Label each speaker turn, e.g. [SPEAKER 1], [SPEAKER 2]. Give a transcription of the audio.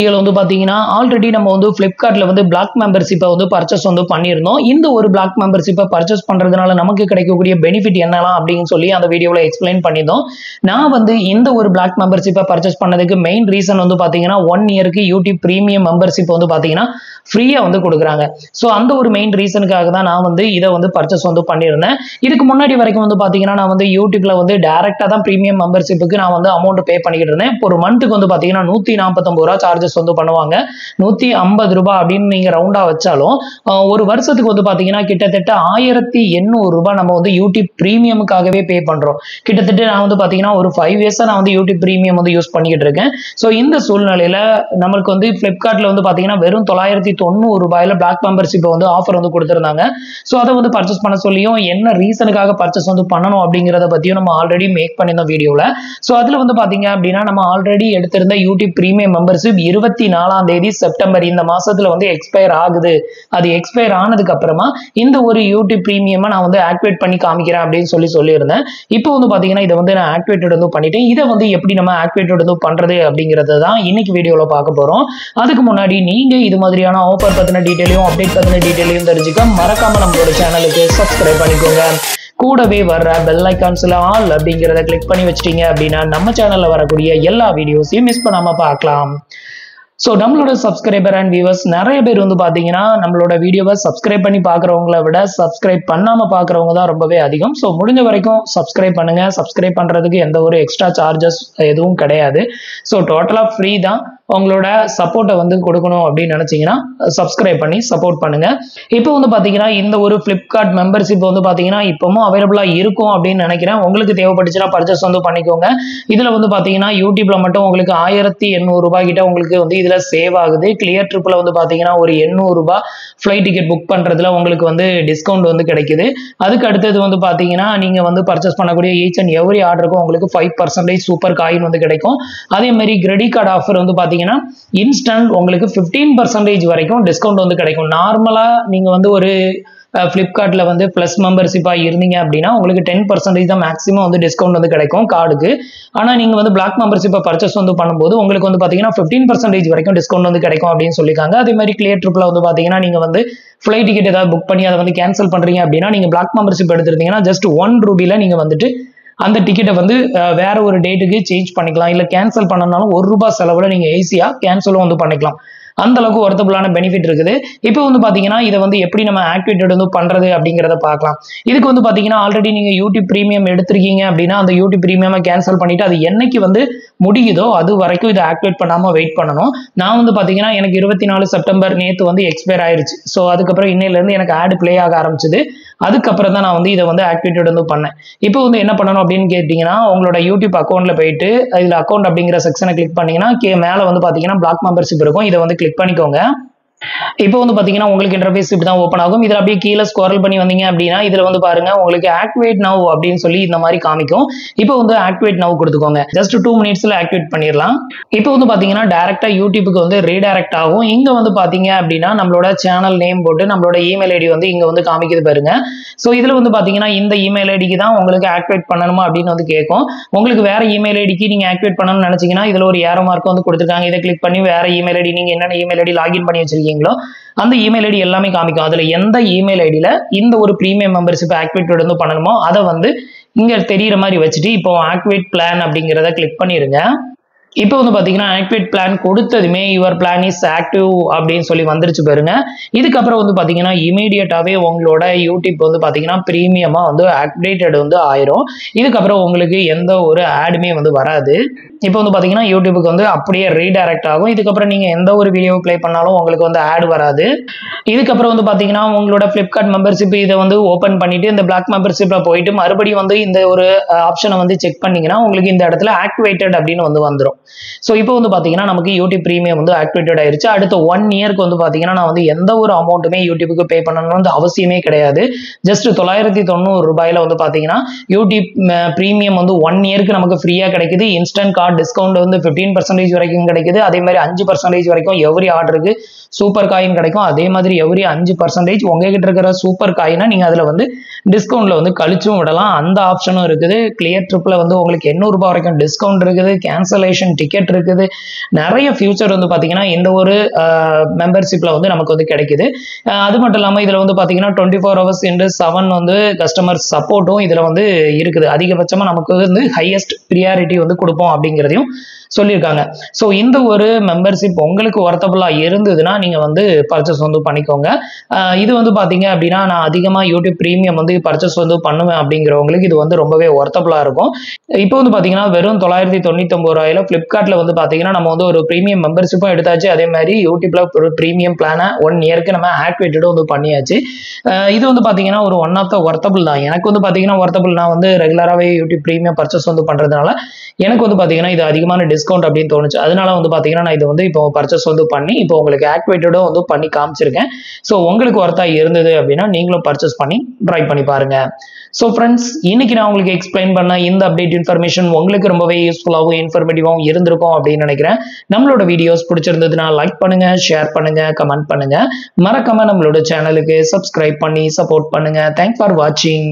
[SPEAKER 1] வீடியோல வந்து பாத்தீங்கன்னா ஆல்ரெடி நம்ம வந்து Flipkartல வந்து Black மெம்பர்ஷிப்பை வந்து பர்ச்சேஸ் வந்து பண்ணியிருந்தோம். இந்த ஒரு Black மெம்பர்ஷிப்பை பர்ச்சேஸ் பண்றதுனால நமக்கு கிடைக்கக்கூடிய பெனிஃபிட் என்னலாம் அப்படின்னு சொல்லி அந்த வீடியோல எக்ஸ்பிளைன் பண்ணியிருந்தோம். நான் வந்து இந்த ஒரு Black மெம்பர்ஷிப்பை பர்ச்சேஸ் பண்ணதுக்கு மெயின் ரீசன் வந்து பாத்தீங்கன்னா 1 இயருக்கு யூடியூப் பிரீமியம் மெம்பர்ஷிப் வந்து பாத்தீங்கன்னா ஃப்ரீயா வந்து கொடுக்குறாங்க. ஸோ அந்த ஒரு மெயின் ரீசனுக்காக தான் நான் வந்து இதை வந்து பர்ச்சேஸ் வந்து பண்ணியிருந்தேன். இதுக்கு முன்னாடி வரைக்கும் வந்து பாத்தீங்கன்னா நான் வந்து யூடியூப்ல வந்து டைரக்டா தான் பிரீமியம் மெம்பர்ஷிப்புக்கு நான் வந்து அமௌண்ட் பே பண்ணிக்கிட்டு இருந்தேன். இப்போ ஒரு மந்த்துக்கு வந்து பாத்தீங்கன்னா 149 ரூபா சார்ஜஸ் வந்து பண்ணுவாங்க. 150 ரூபாய் அப்படின்னு நீங்க ரவுண்டா வச்சாலும் ஒரு வருஷத்துக்கு வந்து பாத்தீங்கன்னா கிட்டத்தட்ட 1800 ரூபாய் நம்ம வந்து யூடியூப் பிரீமியமுக்காகவே பே பண்றோம். கிட்டத்தட்ட நான் வந்து பாத்தீங்கன்னா ஒரு 5 இயர்ஸா நான் வந்து யூடியூப் பிரீமியம் வந்து யூஸ் பண்ணிக்கிட்டு இருக்கேன். ஸோ இந்த சூழ்நிலையில நம்மளுக்கு வந்து Flipkartல வந்து பாத்தீங்கன்னா வெறும் 990 ரூபாயில Black மெம்பர்ஷிப் வந்து ஆஃபர் வந்து கொடுத்திருந்தாங்க. ஸோ அதை வந்து பர்ச்சேஸ் பண்ண சொல்லியும் என்ன ரீசனுக்காக பர்ச்சேஸ் வந்து பண்ணணும் அப்படிங்கிறத பத்தியும் நம்ம ஆல்ரெடி மேக் பண்ணியிருந்தோம் வீடியோல. ஸோ அதுல வந்து பாத்தீங்க அப்படின்னா நம்ம ஆல்ரெடி எடுத்திருந்த யூடியூப் பிரீமியம் மெம்பர்ஷிப் 24ஆம் தேதி செப்டம்பர் இந்த மாசத்துல வந்து எக்ஸ்பயர் ஆகுது. அது எக்ஸ்பயர் ஆனதுக்கு அப்புறமா இந்த ஒரு யூடியூப் பிரீமியமா நான் வந்து ஆக்டிவேட் பண்ணி காமிக்கிறேன் அப்படின்னு சொல்லியிருந்தேன். இப்போ வந்து பாத்தீங்கன்னா இதை வந்து நான் ஆக்டிவேட்டட் வந்து பண்ணிட்டேன். இதை வந்து எப்படி நம்ம ஆக்டிவேட்டட் வந்து பண்றது அப்படிங்கறத தான் இன்னைக்கு வீடியோல பார்க்க போறோம். அதுக்கு முன்னாடி நீங்க இது மாதிரியான ஆஃபர் பத்தின டீடைலையும் அப்டேட் பத்தின டீடைலையும் தெரிஞ்சுக்க மறக்காம நம்மளோட சேனலுக்கு சப்ஸ்கிரைப் பண்ணிக்கோங்க. கூடவே வர்ற பெல் ஐகான்ஸ்ல ஆல் அப்படிங்கறத கிளிக் பண்ணி வச்சிட்டீங்க அப்படின்னா நம்ம சேனல்ல வரக்கூடிய எல்லா வீடியோஸையும் மிஸ் பண்ணாம பார்க்கலாம். ஸோ நம்மளோட சப்ஸ்கிரைபர் அண்ட் வியூவர்ஸ் நிறைய பேர் வந்து பார்த்தீங்கன்னா நம்மளோட வீடியோவை சப்ஸ்கிரைப் பண்ணி பார்க்குறவங்கள விட சப்ஸ்கிரைப் பண்ணாமல் பார்க்குறவங்க தான் ரொம்பவே அதிகம். ஸோ முடிஞ்ச வரைக்கும் சப்ஸ்கிரைப் பண்ணுங்க. சப்ஸ்கிரைப் பண்ணுறதுக்கு எந்த ஒரு எக்ஸ்ட்ரா சார்ஜஸ் எதுவும் கிடையாது. ஸோ டோட்டலாக ஃப்ரீ தான். உங்களோட சப்போர்ட்டை வந்து கொடுக்கணும் அப்படின்னு நினைச்சீங்கன்னா சப்ஸ்கிரைப் பண்ணி சப்போர்ட் பண்ணுங்க. இப்போ வந்து பாத்தீங்கன்னா இந்த ஒரு Flipkart மெம்பர்ஷிப் வந்து பாத்தீங்கன்னா இப்பவும் அவைலபிளா இருக்கும் அப்படின்னு நினைக்கிறேன். உங்களுக்கு தேவைப்பட்டுச்சுன்னா பர்ச்சேஸ் வந்து பண்ணிக்கோங்க. இதுல வந்து பாத்தீங்கன்னா யூடியூப்ல மட்டும் உங்களுக்கு 1800 ரூபாய் கிட்ட உங்களுக்கு வந்து இதுல சேவ் ஆகுது. கிளியர் ட்ரிப்ல வந்து பாத்தீங்கன்னா ஒரு 800 ரூபாய் ஃபிளைட் டிக்கெட் புக் பண்றதுல உங்களுக்கு வந்து டிஸ்கவுண்ட் வந்து கிடைக்குது. அதுக்கு அடுத்தது வந்து பாத்தீங்கன்னா நீங்க வந்து பர்ச்சேஸ் பண்ணக்கூடிய ஈச் அண்ட் எவ்ரி ஆர்டருக்கும் உங்களுக்கு 5% சூப்பர் காயின் வந்து கிடைக்கும். அதே மாதிரி கிரெடிட் கார்டு ஆஃபர் வந்து பாத்தீங்கன்னா இன்ஸ்டன்ட் உங்களுக்கு 15% வரைக்கும் டிஸ்கவுண்ட் வந்து கிடைக்கும். நார்மலா நீங்க வந்து ஒரு Flipkartல வந்து பிளஸ் மெம்பர்ஷிப்பா இருந்தீங்க அப்படின்னா உங்களுக்கு 10% தான் மேக்ஸிமம் வந்து டிஸ்கவுண்ட் வந்து கிடைக்கும் கார்டுக்கு. ஆனா நீங்க வந்து Black மெம்பர்ஷிப்பை பர்ச்சேஸ் வந்து பண்ணும்போது உங்களுக்கு வந்து பாத்தீங்கன்னா 15% வரைக்கும் டிஸ்கவுண்ட் வந்து கிடைக்கும் அப்படின்னு சொல்லியிருக்காங்க. அதே மாதிரி கிளியர் ட்ரிப்ல வந்து பாத்தீங்கன்னா நீங்க வந்து ஃபிளைட் டிக்கெட் ஏதாவது புக் பண்ணி அதை வந்து கேன்சல் பண்றீங்க அப்படின்னா நீங்க Black மெம்பர்ஷிப் எடுத்திருந்தீங்கன்னா ஜஸ்ட் 1 ரூபியில நீங்க வந்துட்டு அந்த டிக்கெட்டை வந்து வேற ஒரு டேட்டுக்கு சேஞ்ச் பண்ணிக்கலாம். இல்ல கேன்சல் பண்ணனாலும் 1 ரூபாய் செலவுல நீங்க ஈஸியா கேன்சலும் வந்து பண்ணிக்கலாம். அந்த அளவுக்கு ஒர்த்தபிளான பெனிஃபிட் இருக்குது. இப்போ வந்து பாத்தீங்கன்னா இதை வந்து எப்படி நம்ம ஆக்டிவேட்டட் வந்து பண்றது அப்படிங்கிறத பார்க்கலாம். இதுக்கு வந்து பாத்தீங்கன்னா ஆல்ரெடி நீங்க யூடியூப் பிரீமியம் எடுத்திருக்கீங்க அப்படின்னா அந்த யூடியூப் பிரீமியமை கேன்சல் பண்ணிட்டு அது என்னைக்கு வந்து முடியுதோ அது வரைக்கும் இதை ஆக்டிவேட் பண்ணாம வெயிட் பண்ணணும். நான் வந்து பாத்தீங்கன்னா எனக்கு 24 செப்டம்பர் நேத்து வந்து எக்ஸ்பயர் ஆயிருச்சு. ஸோ அதுக்கப்புறம் இன்னையில இருந்து எனக்கு ஆட் பிளே ஆக ஆரம்பிச்சது. அதுக்கப்புறம் தான் நான் வந்து இதை வந்து ஆக்டிவேட்டட் வந்து பண்ணேன். இப்போ வந்து என்ன பண்ணணும் அப்படின்னு கேட்டீங்கன்னா உங்களோட யூடியூப் அக்கௌண்ட்ல போயிட்டு இதுல அக்கௌண்ட் அப்படிங்கிற செக்ஷனை கிளிக் பண்ணீங்கன்னா மேல வந்து பாத்தீங்கன்னா Black மெம்பர்ஷிப் இருக்கும். இதை வந்து கிளிக் பண்ணிக்கோங்க. இப்போ வந்து பாத்தீங்கன்னா உங்களுக்கு இன்டர்ஃபேஸ் இப்படி தான் ஓப்பன் ஆகும். இதுல அப்படியே கீழே ஸ்க்ரோல் பண்ணி வந்தீங்க அப்படின்னா இதுல வந்து பாருங்க உங்களுக்கு ஆக்டிவேட் நவ் அப்படின்னு சொல்லி இந்த மாதிரி காமிக்கும். இப்போ வந்து ஆக்டிவேட் நவ் கொடுத்துக்கோங்க. ஜஸ்ட் 2 மினிட்ஸ்ல ஆக்டிவேட் பண்ணிடலாம். இப்போ வந்து பாத்தீங்கன்னா டைரக்டா யூடியூபுக்கு வந்து ரீடைரக்ட் ஆகும். இங்க வந்து பாத்தீங்க அப்படின்னா நம்மளோட சேனல் நேம் போட்டு நம்மளோட இமெயில் ஐடி வந்து இங்க வந்து காமிக்குது பாருங்க. ஸோ இதுல வந்து பாத்தீங்கன்னா இந்த இமெயில் ஐடிக்கு தான் உங்களுக்கு ஆக்டிவேட் பண்ணணுமா அப்படின்னு வந்து கேட்கும். உங்களுக்கு வேற இமெயில் ஐடிக்கு நீங்க ஆக்டிவேட் பண்ணணும்னு நினைச்சீங்கன்னா இதுல ஒரு ஏரோ மார்க் வந்து கொடுத்துருக்காங்க. இதை கிளிக் பண்ணி வேற இமெயில் ஐடி நீங்க என்னென்ன இமெயில் ஐடி லாகின் பண்ணி வச்சிருக்கீங்களோ அந்த இமெயில் ஐடி எல்லாமே காமிக்கும். அதுல எந்த இமெயில் ஐடியில இந்த ஒரு பிரீமியம் மெம்பர்ஷிப் ஆக்டிவேட் வந்து பண்ணணுமோ அதை வந்து இங்க தெரியுற மாதிரி வச்சுட்டு இப்போ ஆக்டிவேட் பிளான் அப்படிங்கிறத கிளிக் பண்ணிருங்க. இப்போ வந்து பாத்தீங்கன்னா ஆக்டிவேட் பிளான் கொடுத்ததுமே யுவர் பிளான் இஸ் ஆக்டிவ் அப்படின்னு சொல்லி வந்துருச்சு பாருங்க. இதுக்கப்புறம் வந்து பாத்தீங்கன்னா இமீடியட்டாவே உங்களோட யூடியூப் வந்து பாத்தீங்கன்னா பிரீமியமா வந்து அப்டேட்டட் வந்து ஆயிரும். இதுக்கப்புறம் உங்களுக்கு எந்த ஒரு ஆடுமே வந்து வராது. இப்போ வந்து பாத்தீங்கன்னா யூடியூபுக்கு வந்து அப்படியே ரீடைரக்ட் ஆகும். இதுக்கப்புறம் நீங்க எந்த ஒரு வீடியோ பிளே பண்ணாலும் உங்களுக்கு வந்து ஆட் வராது. இதுக்கப்புறம் வந்து பாத்தீங்கன்னா உங்களோட Flipkart மெம்பர்ஷிப் இதை வந்து ஓபன் பண்ணிட்டு இந்த Black மெம்பர்ஷிப்ல போயிட்டு மறுபடியும் வந்து இந்த ஒரு ஆப்ஷனை வந்து செக் பண்ணீங்கன்னா உங்களுக்கு இந்த இடத்துல ஆக்டிவேட்டட் அப்படின்னு வந்து வந்துடும். ஸோ இப்போ வந்து பாத்தீங்கன்னா நமக்கு யூடியூப் பிரீமியம் வந்து ஆக்டிவேட்டட் ஆயிருச்சு. அடுத்த 1 இயருக்கு வந்து பாத்தீங்கன்னா நான் வந்து எந்த ஒரு அமௌண்ட்டுமே யூடியூபுக்கு பே பண்ணணும்னு அவசியமே கிடையாது. ஜஸ்ட் 990 ரூபாயில வந்து பாத்தீங்கன்னா யூடியூப் பிரீமியம் வந்து 1 இயருக்கு நமக்கு ஃப்ரீயா கிடைக்குது. இன்ஸ்டன்ட் டிஸ்கவுண்ட் வந்து 15% வரைக்கும் கிடைக்குது. அதே மாதிரி 5% வரைக்கும் எவ்ரி ஆர்டருக்கு சூப்பர் காயின் கிடைக்கும். அதே மாதிரி எவ்ரி 5% உங்ககிட்ட இருக்கிற சூப்பர் காயினை நீங்க அதுல வந்து டிஸ்கவுண்ட்ல வந்து கழிச்சும் விடலாம். அந்த ஆப்ஷனும் இருக்குது. கிளியர் ட்ரிப்ல வந்து உங்களுக்கு 800 ரூபாய் வரைக்கும் டிஸ்கவுண்ட் இருக்குது. கேன்சலேஷன் டிக்கெட் இருக்குது. நிறைய ஃபியூச்சர் வந்து பாத்தீங்கன்னா இந்த ஒரு மெம்பர்ஷிப்ல வந்து நமக்கு வந்து கிடைக்குது. அது மட்டும் இல்லாம இதுல வந்து பாத்தீங்கன்னா 24 hours into 7 வந்து கஸ்டமர் சப்போர்ட்டும் இதுல வந்து இருக்குது. அதிகபட்சமா நமக்கு வந்து ஹையஸ்ட் ப்ரியாரிட்டி வந்து கொடுப்போம் அப்படிங்கிறதையும் சொல்லியிருக்காங்க. ஸோ இந்த ஒரு மெம்பர்ஷிப் உங்களுக்கு ஒர்த்தபுளா இருந்ததுன்னா நீங்க வந்து பர்ச்சேஸ் வந்து பண்ணிக்கோங்க. இது வந்து பாத்தீங்க அப்படின்னா நான் அதிகமா யூடியூப் பிரீமியம் வந்து பர்ச்சேஸ் வந்து பண்ணுவேன் அப்படிங்கிறவங்களுக்கு இது வந்து ரொம்பவே ஒர்த்தபுளா இருக்கும். இப்போ வந்து பாத்தீங்கன்னா வெறும் 999 ரூபாயில பிளிப்கார்ட்ல வந்து பாத்தீங்கன்னா நம்ம வந்து ஒரு பிரீமியம் மெம்பர்ஷிப்பும் எடுத்தாச்சு. அதே மாதிரி யூடியூப்ல ஒரு பிரீமியம் பிளானை 1 இயருக்கு நம்ம ஆக்டிவேட்டடும் வந்து பண்ணியாச்சு. இது வந்து பாத்தீங்கன்னா ஒரு ஒன் ஆஃப் த ஒர்த்தபிள் தான். எனக்கு வந்து பாத்தீங்கன்னா ஒர்த்தபிள், நான் வந்து ரெகுலராகவே யூடியூப் பிரீமியம் பர்ச்சேஸ் வந்து பண்றதுனால எனக்கு வந்து பாத்தீங்கன்னா இது அதிகமான டிஸ்கவுண்ட் அப்படின்னு தோணுச்சு. அதனால வந்து பாத்தீங்கன்னா நான் இது வந்து இப்போ பர்ச்சேஸ் வந்து பண்ணி இப்போ உங்களுக்கு ஆக்டிவேட்டடும் வந்து பண்ணி காமிச்சிருக்கேன். ஸோ உங்களுக்கு ஒர்த்தா இருந்தது அப்படின்னா நீங்களும் பர்ச்சேஸ் பண்ணி ட்ரை பண்ணி பாருங்க. ஸோ ஃப்ரெண்ட்ஸ், இன்னைக்கு நான் உங்களுக்கு எக்ஸ்பிளைன் பண்ண இந்த அப்டேட் இன்ஃபர்மேஷன் உங்களுக்கு ரொம்பவே யூஸ்ஃபுல்லாகவும் இன்ஃபர்மேட்டிவாகவும் இருந்திருக்கும் அப்படின்னு நினைக்கிறேன். நம்மளோட வீடியோஸ் பிடிச்சிருந்ததுன்னா லைக் பண்ணுங்க, ஷேர் பண்ணுங்க, கமெண்ட் பண்ணுங்க. மறக்காம நம்மளோட சேனலுக்கு சப்ஸ்கிரைப் பண்ணி சப்போர்ட் பண்ணுங்க. தேங்க்ஸ் ஃபார் வாட்சிங்.